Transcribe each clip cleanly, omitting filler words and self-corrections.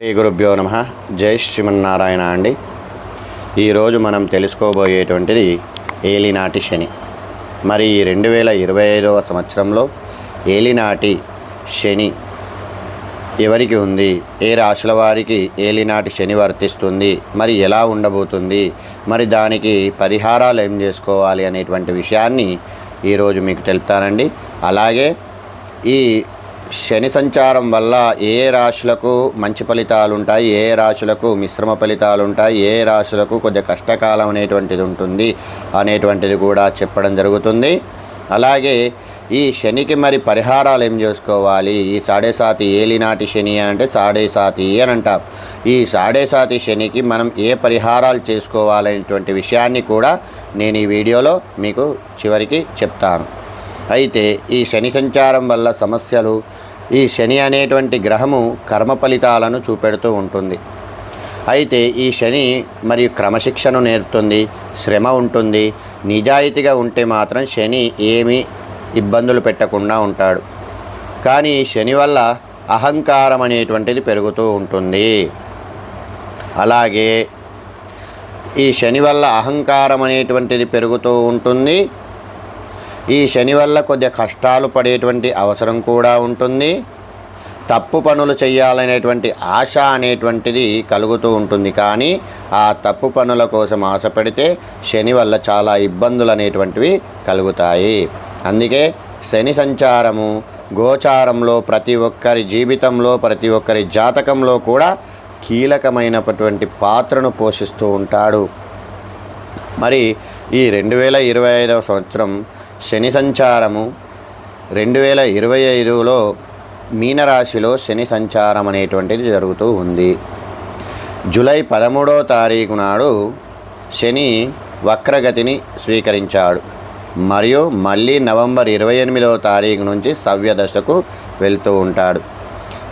శ్రీ గురుభ్యో నమః. జై శ్రీమన్నారాయణ అండి. ఈరోజు మనం తెలుసుకోబోయేటువంటిది ఏలినాటి శని. మరి 2025వ సంవత్సరంలో ఏలినాటి శని ఎవరికి ఉంది, ఏ రాశుల వారికి ఏలినాటి శని వర్తిస్తుంది, మరి ఎలా ఉండబోతుంది, మరి దానికి పరిహారాలు ఏం చేసుకోవాలి అనేటువంటి విషయాన్ని ఈరోజు మీకు తెలుపుతానండి. అలాగే ఈ శని సంచారం వల్ల ఏ రాశులకు మంచి ఫలితాలు ఉంటాయి, ఏ రాశులకు మిశ్రమ ఫలితాలు ఉంటాయి, ఏ రాశులకు కొద్దిగా కష్టకాలం అనేటువంటిది ఉంటుంది అనేటువంటిది కూడా చెప్పడం జరుగుతుంది. అలాగే ఈ శనికి మరి పరిహారాలు ఏం చేసుకోవాలి, ఈ సాడేసాతి ఏలినాటి శని అంటే సాడేసాతి అని అంటాం. ఈ సాడేసాతి శనికి మనం ఏ పరిహారాలు చేసుకోవాలనేటువంటి విషయాన్ని కూడా నేను ఈ వీడియోలో మీకు చివరికి చెప్తాను. అయితే ఈ శని సంచారం వల్ల సమస్యలు, ఈ శని అనేటువంటి గ్రహము కర్మ ఫలితాలను చూపెడుతూ ఉంటుంది. అయితే ఈ శని మరియు క్రమశిక్షణ నేర్పుతుంది, శ్రమ ఉంటుంది. నిజాయితీగా ఉంటే మాత్రం శని ఏమీ ఇబ్బందులు పెట్టకుండా ఉంటాడు. కానీ శని వల్ల అహంకారం అనేటువంటిది పెరుగుతూ ఉంటుంది. అలాగే ఈ శని వల్ల అహంకారం అనేటువంటిది పెరుగుతూ ఉంటుంది. ఈ శని వల్ల కొద్దిగా కష్టాలు పడేటువంటి అవసరం కూడా ఉంటుంది. తప్పు పనులు చేయాలనేటువంటి ఆశ అనేటువంటిది కలుగుతూ ఉంటుంది. కానీ ఆ తప్పు పనుల కోసం ఆశ పెడితే శని వల్ల చాలా ఇబ్బందులు అనేటువంటివి కలుగుతాయి. అందుకే శని సంచారము గోచారంలో ప్రతి ఒక్కరి జీవితంలో, ప్రతి ఒక్కరి జాతకంలో కూడా కీలకమైనటువంటి పాత్రను పోషిస్తూ ఉంటాడు. మరి ఈ 2025వ సంవత్సరం శని సంచారము 2025లో మీనరాశిలో శని సంచారం అనేటువంటిది జరుగుతూ ఉంది. జూలై 13వ తారీఖు నాడు శని వక్రగతిని స్వీకరించాడు. మరియు మళ్ళీ నవంబర్ 28వ తారీఖు నుంచి సవ్యదశకు వెళ్తూ ఉంటాడు.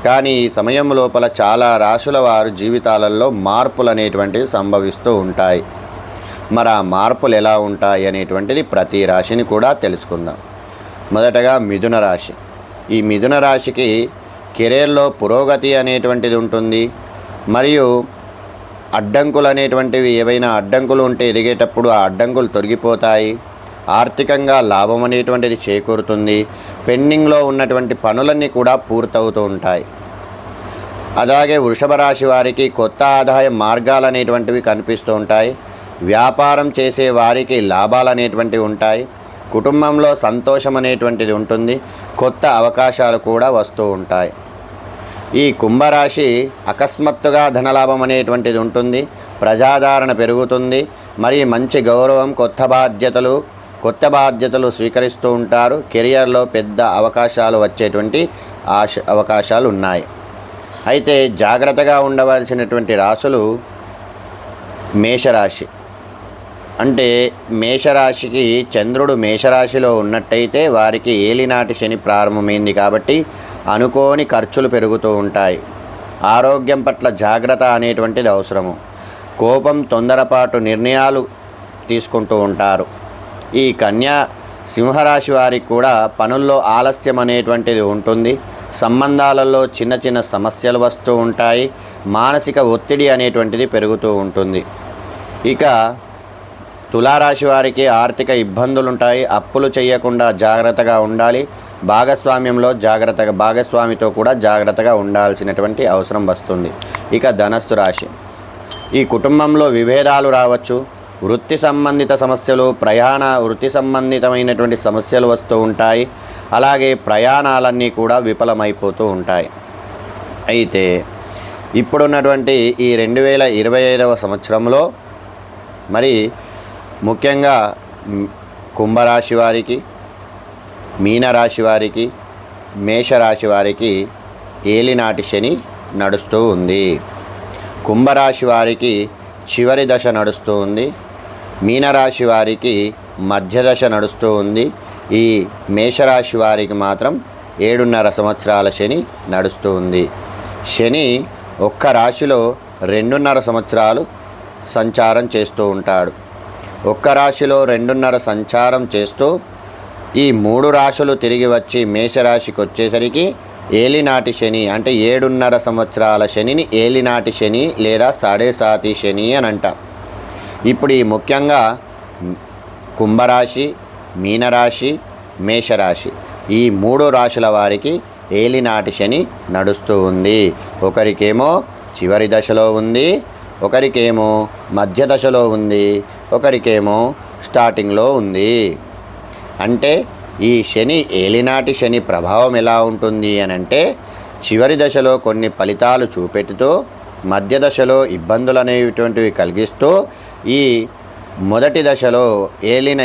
కానీ ఈ సమయం లోపల చాలా రాశుల వారు జీవితాలలో మార్పులు అనేటువంటివి సంభవిస్తూ ఉంటాయి. మరి ఆ మార్పులు ఎలా ఉంటాయి అనేటువంటిది ప్రతి రాశిని కూడా తెలుసుకుందాం. మొదటగా మిథున రాశి. ఈ మిథున రాశికి కెరీర్లో పురోగతి అనేటువంటిది ఉంటుంది. మరియు అడ్డంకులు అనేటువంటివి, ఏవైనా అడ్డంకులు ఉంటే ఎదిగేటప్పుడు ఆ అడ్డంకులు తొలగిపోతాయి. ఆర్థికంగా లాభం అనేటువంటిది చేకూరుతుంది. పెండింగ్లో ఉన్నటువంటి పనులన్నీ కూడా పూర్తవుతూ ఉంటాయి. అలాగే వృషభ రాశి వారికి కొత్త ఆదాయ మార్గాలు అనేటువంటివి కనిపిస్తూ ఉంటాయి. వ్యాపారం చేసే వారికి లాభాలు అనేటువంటివి ఉంటాయి. కుటుంబంలో సంతోషం అనేటువంటిది ఉంటుంది. కొత్త అవకాశాలు కూడా వస్తూ ఉంటాయి. ఈ కుంభరాశి అకస్మాత్తుగా ధనలాభం అనేటువంటిది ఉంటుంది. ప్రజాదరణ పెరుగుతుంది. మరి మంచి గౌరవం, కొత్త బాధ్యతలు స్వీకరిస్తూ ఉంటారు. కెరియర్లో పెద్ద అవకాశాలు వచ్చేటువంటి అవకాశాలు ఉన్నాయి. అయితే జాగ్రత్తగా ఉండవలసినటువంటి రాశులు మేషరాశి. అంటే మేషరాశికి చంద్రుడు మేషరాశిలో ఉన్నట్టయితే వారికి ఏలినాటి శని ప్రారంభమైంది కాబట్టి అనుకోని ఖర్చులు పెరుగుతూ ఉంటాయి. ఆరోగ్యం పట్ల జాగ్రత్త అనేటువంటిది అవసరము. కోపం, తొందరపాటు నిర్ణయాలు తీసుకుంటూ ఉంటారు. ఈ కన్యా సింహరాశి వారికి కూడా పనుల్లో ఆలస్యం అనేటువంటిది ఉంటుంది. సంబంధాలలో చిన్న చిన్న సమస్యలు వస్తూ ఉంటాయి. మానసిక ఒత్తిడి అనేటువంటిది పెరుగుతూ ఉంటుంది. ఇక తులారాశి వారికి ఆర్థిక ఇబ్బందులు ఉంటాయి. అప్పులు చేయకుండా జాగ్రత్తగా ఉండాలి. భాగస్వామితో కూడా జాగ్రత్తగా ఉండాల్సినటువంటి అవసరం వస్తుంది. ఇక ధనస్సు రాశి. ఈ కుటుంబంలో విభేదాలు రావచ్చు. వృత్తి సంబంధిత సమస్యలు, వృత్తి సంబంధితమైనటువంటి సమస్యలు వస్తూ ఉంటాయి. అలాగే ప్రయాణాలన్నీ కూడా విఫలమైపోతూ ఉంటాయి. అయితే ఇప్పుడున్నటువంటి ఈ 2025వ సంవత్సరంలో మరి ముఖ్యంగా కుంభరాశి వారికి, మీనరాశి వారికి, మేషరాశి వారికి ఏలినాటి శని నడుస్తూ ఉంది. కుంభరాశి వారికి చివరి దశ నడుస్తూ ఉంది. మీనరాశి వారికి మధ్య దశ నడుస్తూ ఉంది. ఈ మేషరాశి వారికి మాత్రం 7.5 సంవత్సరాల శని నడుస్తూ ఉంది. శని ఒక్క రాశిలో 2.5 సంవత్సరాలు సంచారం చేస్తూ ఉంటాడు. ఒక్క రాశిలో 2.5 సంచారం చేస్తూ ఈ 3 రాశులు తిరిగి వచ్చి మేషరాశికి వచ్చేసరికి ఏలినాటి శని అంటే 7.5 సంవత్సరాల శనిని ఏలినాటి శని లేదా సాడేసాతి శని అని అంటాం. ఇప్పుడు ఈ ముఖ్యంగా కుంభరాశి, మీనరాశి, మేషరాశి ఈ 3 రాశుల వారికి ఏలినాటి శని నడుస్తూ ఉంది. ఒకరికేమో చివరి దశలో ఉంది, ఒకరికేమో మధ్య దశలో ఉంది, ఒకరికేమో స్టార్టింగ్లో ఉంది. అంటే ఈ శని ఏలినాటి శని ప్రభావం ఎలా ఉంటుంది అని అంటే చివరి దశలో కొన్ని ఫలితాలు చూపెడుతూ మధ్య దశలో ఇబ్బందులు అనేటువంటివి కలిగిస్తూ ఈ మొదటి దశలో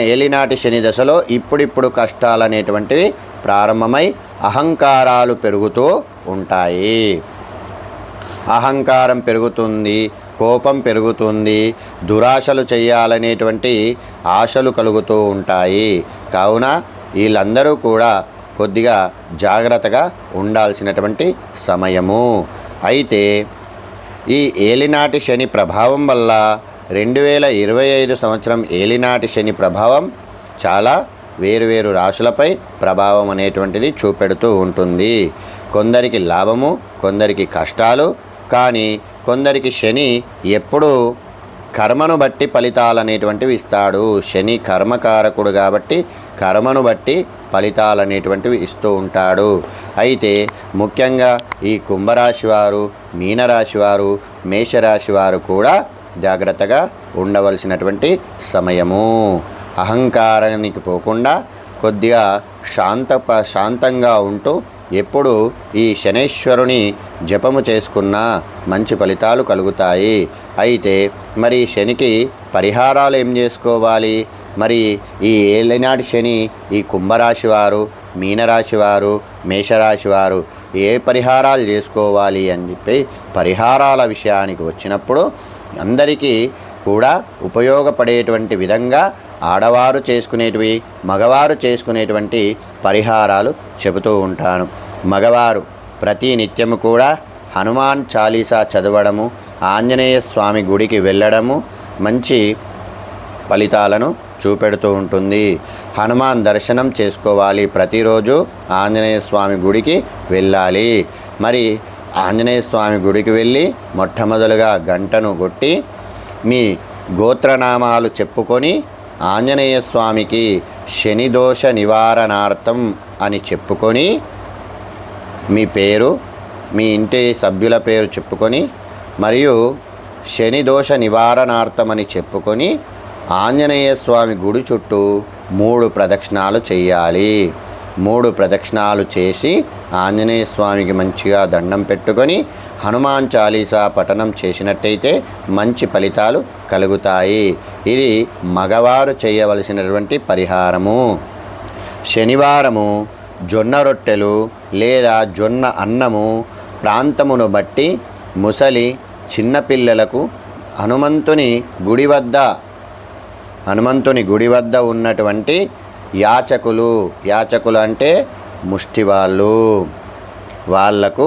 ఏలినాటి శని దశలో ఇప్పుడిప్పుడు కష్టాలు అనేటువంటివి ప్రారంభమై అహంకారాలు పెరుగుతూ ఉంటాయి. అహంకారం పెరుగుతుంది, కోపం పెరుగుతుంది, దురాశలు చేయాలనేటువంటి ఆశలు కలుగుతూ ఉంటాయి. కావున వీళ్ళందరూ కూడా కొద్దిగా జాగ్రత్తగా ఉండాల్సినటువంటి సమయము. అయితే ఈ ఏలినాటి శని ప్రభావం వల్ల 2025 సంవత్సరం ఏలినాటి శని ప్రభావం చాలా వేరువేరు రాశులపై ప్రభావం అనేటువంటిది చూపెడుతూ ఉంటుంది. కొందరికి లాభము, కొందరికి కష్టాలు. కానీ కొందరికి శని ఎప్పుడూ కర్మను బట్టి ఫలితాలు అనేటువంటివి ఇస్తాడు. శని కర్మకారకుడు కాబట్టి కర్మను బట్టి ఫలితాలు అనేటువంటివి ఇస్తూ ఉంటాడు. అయితే ముఖ్యంగా ఈ కుంభరాశి వారు, మీనరాశి వారు, మేషరాశి వారు కూడా జాగ్రత్తగా ఉండవలసినటువంటి సమయము. అహంకారానికి పోకుండా కొద్దిగా శాంతంగా ఉంటూ ఎప్పుడు ఈ శనైశ్వరుని జపము చేసుకున్నా మంచి ఫలితాలు కలుగుతాయి. అయితే మరి శనికి పరిహారాలు ఏం చేసుకోవాలి? మరి ఈ ఏలినాటి శని ఈ కుంభరాశి వారు, మీనరాశి వారు, మేషరాశి వారు ఏ పరిహారాలు చేసుకోవాలి అని చెప్పి పరిహారాల విషయానికి వచ్చినప్పుడు అందరికీ కూడా ఉపయోగపడేటువంటి విధంగా ఆడవారు చేసుకునేటివి, మగవారు చేసుకునేటువంటి పరిహారాలు చెబుతూ ఉంటాను. మగవారు ప్రతి నిత్యము కూడా హనుమాన్ చాలీసా చదవడము, ఆంజనేయ స్వామి గుడికి వెళ్ళడము మంచి ఫలితాలను చూపెడుతూ ఉంటుంది. హనుమాన్ దర్శనం చేసుకోవాలి, ప్రతిరోజు ఆంజనేయ స్వామి గుడికి వెళ్ళాలి. మరి ఆంజనేయ స్వామి గుడికి వెళ్ళి మొట్టమొదలుగా గంటను కొట్టి మీ గోత్రనామాలు చెప్పుకొని ఆంజనేయ స్వామికి శనిదోష నివారణార్థం అని చెప్పుకొని మీ పేరు, మీ ఇంటి సభ్యుల పేరు చెప్పుకొని మరియు శనిదోష నివారణార్థం అని చెప్పుకొని ఆంజనేయ స్వామి గుడి చుట్టూ 3 ప్రదక్షిణాలు చేయాలి. 3 ప్రదక్షిణాలు చేసి ఆంజనేయ స్వామికి మంచిగా దండం పెట్టుకొని హనుమాన్ చాలీసా పఠనం చేసినట్టయితే మంచి ఫలితాలు కలుగుతాయి. ఇది మగవారు చేయవలసినటువంటి పరిహారము. శనివారము జొన్న రొట్టెలు లేదా జొన్న అన్నము ప్రాంతమును బట్టి ముసలి చిన్నపిల్లలకు హనుమంతుని గుడి వద్ద ఉన్నటువంటి యాచకులు అంటే ముష్టివాళ్ళు, వాళ్లకు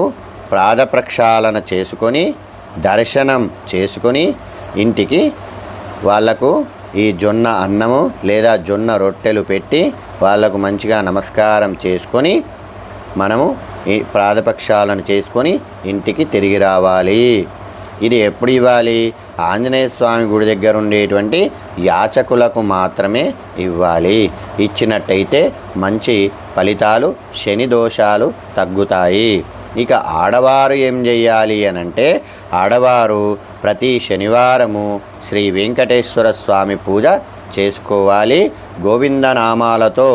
పాదప్రక్షాళన చేసుకొని దర్శనం చేసుకొని ఇంటికి వాళ్లకు ఈ జొన్న అన్నము లేదా జొన్న రొట్టెలు పెట్టి వాళ్లకు మంచిగా నమస్కారం చేసుకొని మనము ఈ పాదప్రక్షాళన చేసుకొని ఇంటికి తిరిగి రావాలి. ఇది ఎప్పుడు ఇవ్వాలి? ఆంజనేయ స్వామి గుడి దగ్గర ఉండేటువంటి యాచకులకు మాత్రమే ఇవ్వాలి. ఇచ్చినట్టయితే మంచి ఫలితాలు, శని దోషాలు తగ్గుతాయి. ఇక ఆడవారు ఏం చేయాలి అనంటే ఆడవారు ప్రతి శనివారము శ్రీ వెంకటేశ్వర స్వామి పూజ చేసుకోవాలి. గోవిందనామాలతో,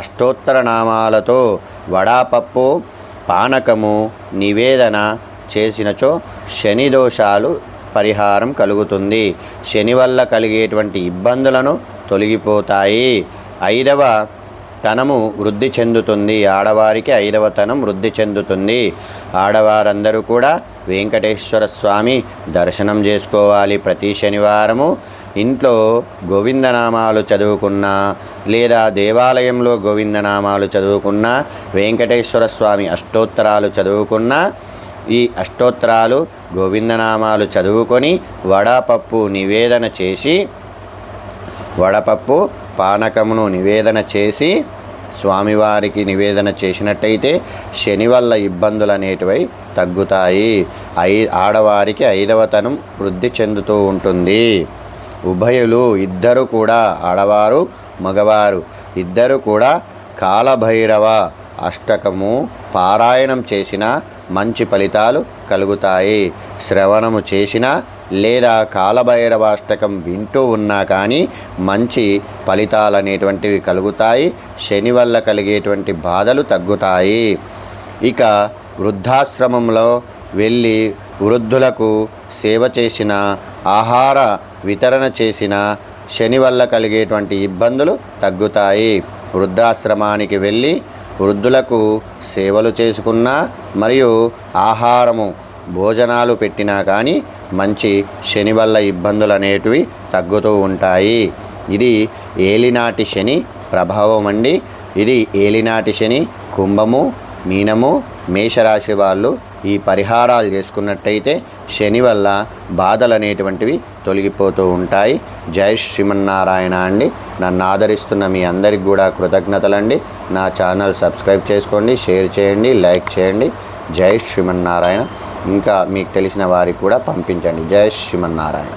అష్టోత్తర నామాలతో వడాపప్పు, పానకము నివేదన చేసినచో శని దోషాలు పరిహారం కలుగుతుంది. శని వల్ల కలిగేటువంటి ఇబ్బందులను తొలగిపోతాయి. 5వ తనము వృద్ధి చెందుతుంది. ఆడవారికి 5వ తనం వృద్ధి చెందుతుంది. ఆడవారందరూ కూడా వెంకటేశ్వర స్వామి దర్శనం చేసుకోవాలి. ప్రతి శనివారము ఇంట్లో గోవిందనామాలు చదువుకున్నా లేదా దేవాలయంలో గోవిందనామాలు చదువుకున్నా, వెంకటేశ్వర స్వామి అష్టోత్తరాలు చదువుకున్నా, ఈ అష్టోత్తరాలు గోవిందనామాలు చదువుకొని వడపప్పు నివేదన చేసి, వడపప్పు పానకమును నివేదన చేసి స్వామివారికి నివేదన చేసినట్టయితే శని వల్ల ఇబ్బందులు అనేటివి తగ్గుతాయి. ఆడవారికి 5వ తనం వృద్ధి చెందుతూ ఉంటుంది. ఉభయులు ఇద్దరు కూడా, ఆడవారు మగవారు ఇద్దరు కూడా కాలభైరవ అష్టకము పారాయణం చేసిన మంచి ఫలితాలు కలుగుతాయి. శ్రవణము చేసిన లేదా కాలభైరవ అష్టకం వింటూ ఉన్నా కానీ మంచి ఫలితాలు అనేటువంటివి కలుగుతాయి. శని వల్ల కలిగేటువంటి బాధలు తగ్గుతాయి. ఇక వృద్ధాశ్రమంలో వెళ్ళి వృద్ధులకు సేవ చేసిన, ఆహార వితరణ చేసిన శని వల్ల కలిగేటువంటి ఇబ్బందులు తగ్గుతాయి. వృద్ధాశ్రమానికి వెళ్ళి వృద్ధులకు సేవలు చేసుకున్నా మరియు ఆహారము భోజనాలు పెట్టినా కానీ మంచి శని వల్ల ఇబ్బందులు అనేటివి తగ్గుతూ ఉంటాయి. ఇది ఏలినాటి శని ప్రభావం అండి. ఇది ఏలినాటి శని కుంభము, మీనము, మేషరాశి వాళ్ళు ఈ పరిహారాలు చేసుకున్నట్టయితే శని వల్ల బాధలు అనేటువంటివి తొలగిపోతూ ఉంటాయి. జై శ్రీమన్నారాయణ అండి. నన్ను ఆదరిస్తున్న మీ అందరికి కూడా కృతజ్ఞతలండి. నా ఛానల్ సబ్స్క్రైబ్ చేసుకోండి, షేర్ చేయండి, లైక్ చేయండి. జై శ్రీమన్నారాయణ. ఇంకా మీకు తెలిసిన వారికి కూడా పంపించండి. జై శ్రీమన్నారాయణ.